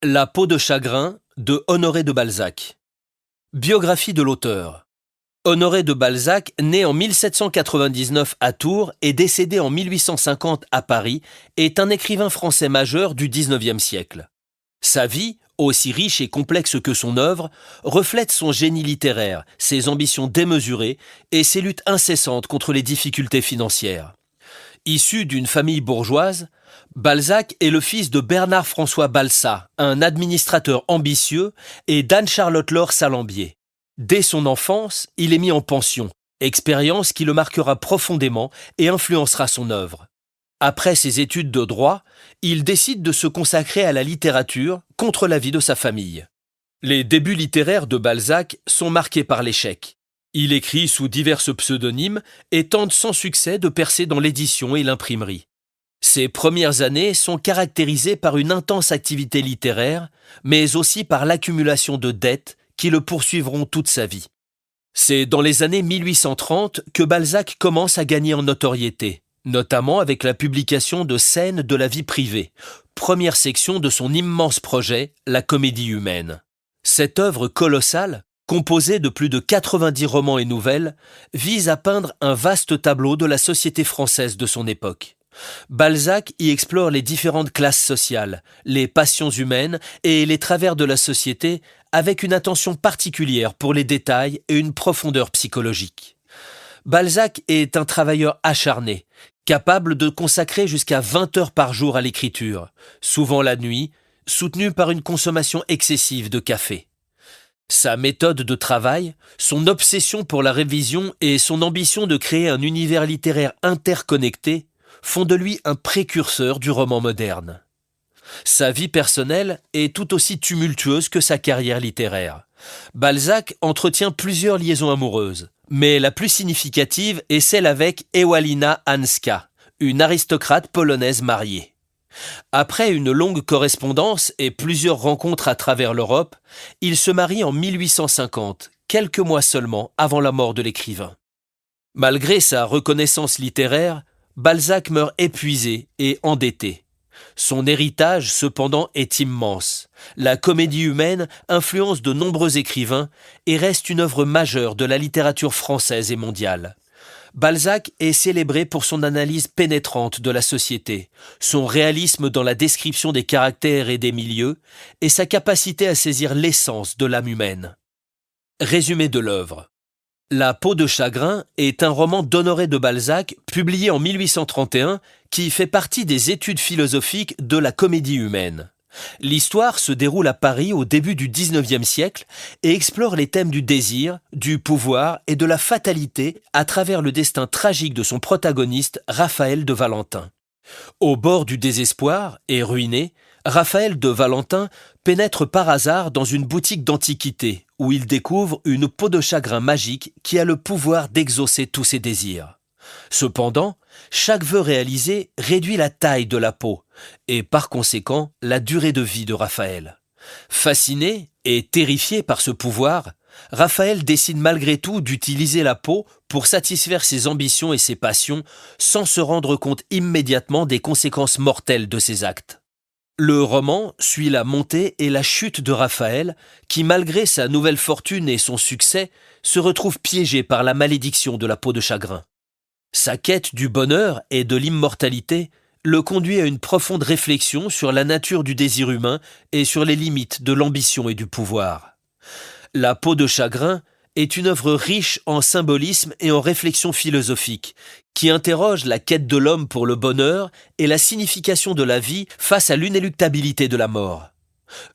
La peau de chagrin de Honoré de Balzac. Biographie de l'auteur. Honoré de Balzac, né en 1799 à Tours et décédé en 1850 à Paris, est un écrivain français majeur du XIXe siècle. Sa vie, aussi riche et complexe que son œuvre, reflète son génie littéraire, ses ambitions démesurées et ses luttes incessantes contre les difficultés financières. Issu d'une famille bourgeoise, Balzac est le fils de Bernard-François Balsat, un administrateur ambitieux, et d'Anne-Charlotte Laure Salambier. Dès son enfance, il est mis en pension, expérience qui le marquera profondément et influencera son œuvre. Après ses études de droit, il décide de se consacrer à la littérature contre l'avis de sa famille. Les débuts littéraires de Balzac sont marqués par l'échec. Il écrit sous divers pseudonymes et tente sans succès de percer dans l'édition et l'imprimerie. Ses premières années sont caractérisées par une intense activité littéraire, mais aussi par l'accumulation de dettes qui le poursuivront toute sa vie. C'est dans les années 1830 que Balzac commence à gagner en notoriété, notamment avec la publication de Scènes de la vie privée, première section de son immense projet, la Comédie humaine. Cette œuvre colossale, composée de plus de 90 romans et nouvelles, vise à peindre un vaste tableau de la société française de son époque. Balzac y explore les différentes classes sociales, les passions humaines et les travers de la société avec une attention particulière pour les détails et une profondeur psychologique. Balzac est un travailleur acharné, capable de consacrer jusqu'à 20 heures par jour à l'écriture, souvent la nuit, soutenu par une consommation excessive de café. Sa méthode de travail, son obsession pour la révision et son ambition de créer un univers littéraire interconnecté font de lui un précurseur du roman moderne. Sa vie personnelle est tout aussi tumultueuse que sa carrière littéraire. Balzac entretient plusieurs liaisons amoureuses, mais la plus significative est celle avec Ewalina Hanska, une aristocrate polonaise mariée. Après une longue correspondance et plusieurs rencontres à travers l'Europe, il se marie en 1850, quelques mois seulement avant la mort de l'écrivain. Malgré sa reconnaissance littéraire, Balzac meurt épuisé et endetté. Son héritage, cependant, est immense. La Comédie humaine influence de nombreux écrivains et reste une œuvre majeure de la littérature française et mondiale. Balzac est célébré pour son analyse pénétrante de la société, son réalisme dans la description des caractères et des milieux, et sa capacité à saisir l'essence de l'âme humaine. Résumé de l'œuvre. La peau de chagrin est un roman d'Honoré de Balzac, publié en 1831, qui fait partie des études philosophiques de la comédie humaine. L'histoire se déroule à Paris au début du XIXe siècle et explore les thèmes du désir, du pouvoir et de la fatalité à travers le destin tragique de son protagoniste, Raphaël de Valentin. Au bord du désespoir et ruiné, Raphaël de Valentin pénètre par hasard dans une boutique d'antiquités où il découvre une peau de chagrin magique qui a le pouvoir d'exaucer tous ses désirs. Cependant, chaque vœu réalisé réduit la taille de la peau et par conséquent la durée de vie de Raphaël. Fasciné et terrifié par ce pouvoir, Raphaël décide malgré tout d'utiliser la peau pour satisfaire ses ambitions et ses passions sans se rendre compte immédiatement des conséquences mortelles de ses actes. Le roman suit la montée et la chute de Raphaël qui, malgré sa nouvelle fortune et son succès, se retrouve piégé par la malédiction de la peau de chagrin. Sa quête du bonheur et de l'immortalité le conduit à une profonde réflexion sur la nature du désir humain et sur les limites de l'ambition et du pouvoir. La peau de chagrin est une œuvre riche en symbolisme et en réflexion philosophique, qui interroge la quête de l'homme pour le bonheur et la signification de la vie face à l'inéluctabilité de la mort.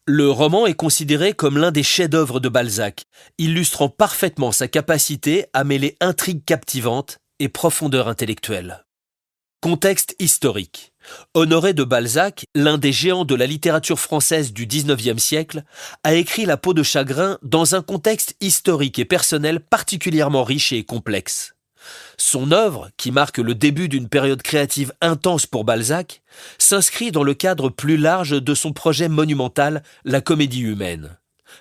Le roman est considéré comme l'un des chefs-d'œuvre de Balzac, illustrant parfaitement sa capacité à mêler intrigue captivante et profondeur intellectuelle. Contexte historique. Honoré de Balzac, l'un des géants de la littérature française du XIXe siècle, a écrit La peau de chagrin dans un contexte historique et personnel particulièrement riche et complexe. Son œuvre, qui marque le début d'une période créative intense pour Balzac, s'inscrit dans le cadre plus large de son projet monumental, la Comédie humaine.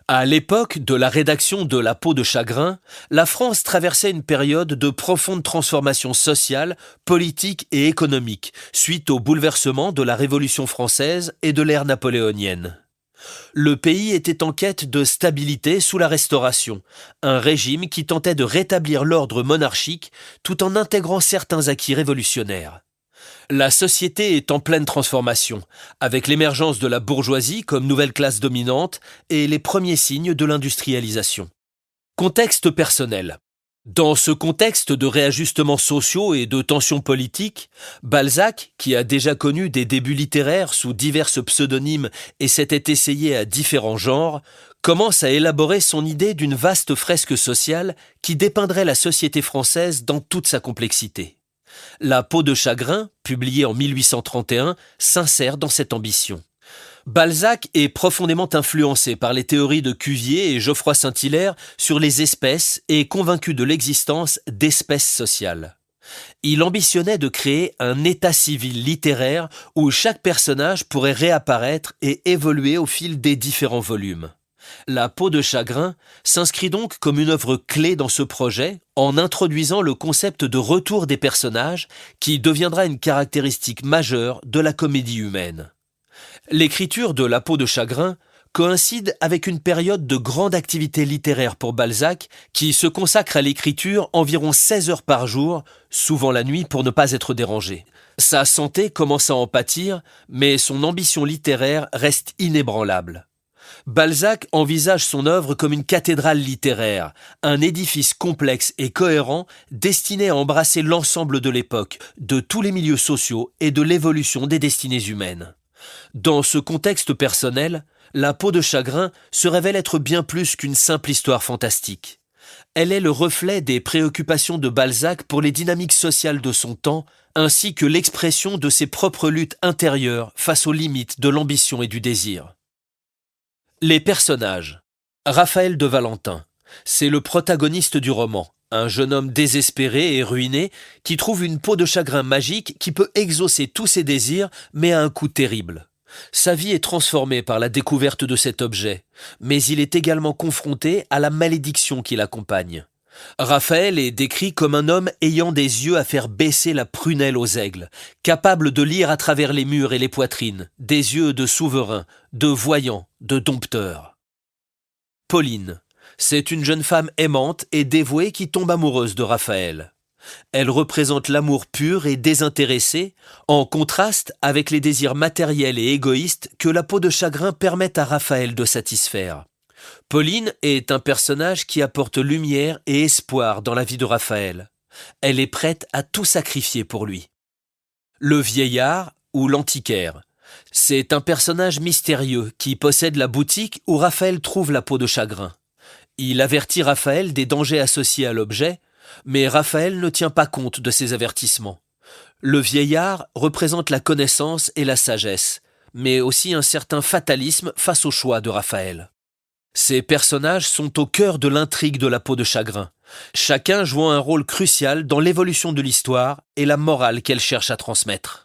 À l'époque de la rédaction de La peau de chagrin, la France traversait une période de profonde transformation sociale, politique et économique, suite au bouleversement de la Révolution française et de l'ère napoléonienne. Le pays était en quête de stabilité sous la Restauration, un régime qui tentait de rétablir l'ordre monarchique tout en intégrant certains acquis révolutionnaires. La société est en pleine transformation, avec l'émergence de la bourgeoisie comme nouvelle classe dominante et les premiers signes de l'industrialisation. Contexte personnel. Dans ce contexte de réajustements sociaux et de tensions politiques, Balzac, qui a déjà connu des débuts littéraires sous divers pseudonymes et s'était essayé à différents genres, commence à élaborer son idée d'une vaste fresque sociale qui dépeindrait la société française dans toute sa complexité. La peau de chagrin, publiée en 1831, s'insère dans cette ambition. Balzac est profondément influencé par les théories de Cuvier et Geoffroy Saint-Hilaire sur les espèces et est convaincu de l'existence d'espèces sociales. Il ambitionnait de créer un état civil littéraire où chaque personnage pourrait réapparaître et évoluer au fil des différents volumes. La peau de chagrin s'inscrit donc comme une œuvre clé dans ce projet en introduisant le concept de retour des personnages qui deviendra une caractéristique majeure de la comédie humaine. L'écriture de La peau de chagrin coïncide avec une période de grande activité littéraire pour Balzac qui se consacre à l'écriture environ 16 heures par jour, souvent la nuit pour ne pas être dérangé. Sa santé commence à en pâtir, mais son ambition littéraire reste inébranlable. Balzac envisage son œuvre comme une cathédrale littéraire, un édifice complexe et cohérent destiné à embrasser l'ensemble de l'époque, de tous les milieux sociaux et de l'évolution des destinées humaines. Dans ce contexte personnel, La peau de chagrin se révèle être bien plus qu'une simple histoire fantastique. Elle est le reflet des préoccupations de Balzac pour les dynamiques sociales de son temps, ainsi que l'expression de ses propres luttes intérieures face aux limites de l'ambition et du désir. Les personnages. Raphaël de Valentin, c'est le protagoniste du roman, un jeune homme désespéré et ruiné qui trouve une peau de chagrin magique qui peut exaucer tous ses désirs, mais à un coût terrible. Sa vie est transformée par la découverte de cet objet, mais il est également confronté à la malédiction qui l'accompagne. Raphaël est décrit comme un homme ayant des yeux à faire baisser la prunelle aux aigles, capable de lire à travers les murs et les poitrines, des yeux de souverain, de voyant, de dompteur. Pauline, c'est une jeune femme aimante et dévouée qui tombe amoureuse de Raphaël. Elle représente l'amour pur et désintéressé, en contraste avec les désirs matériels et égoïstes que La peau de chagrin permet à Raphaël de satisfaire. Pauline est un personnage qui apporte lumière et espoir dans la vie de Raphaël. Elle est prête à tout sacrifier pour lui. Le vieillard ou l'antiquaire, c'est un personnage mystérieux qui possède la boutique où Raphaël trouve la peau de chagrin. Il avertit Raphaël des dangers associés à l'objet, mais Raphaël ne tient pas compte de ces avertissements. Le vieillard représente la connaissance et la sagesse, mais aussi un certain fatalisme face au choix de Raphaël. Ces personnages sont au cœur de l'intrigue de La peau de chagrin, chacun jouant un rôle crucial dans l'évolution de l'histoire et la morale qu'elle cherche à transmettre.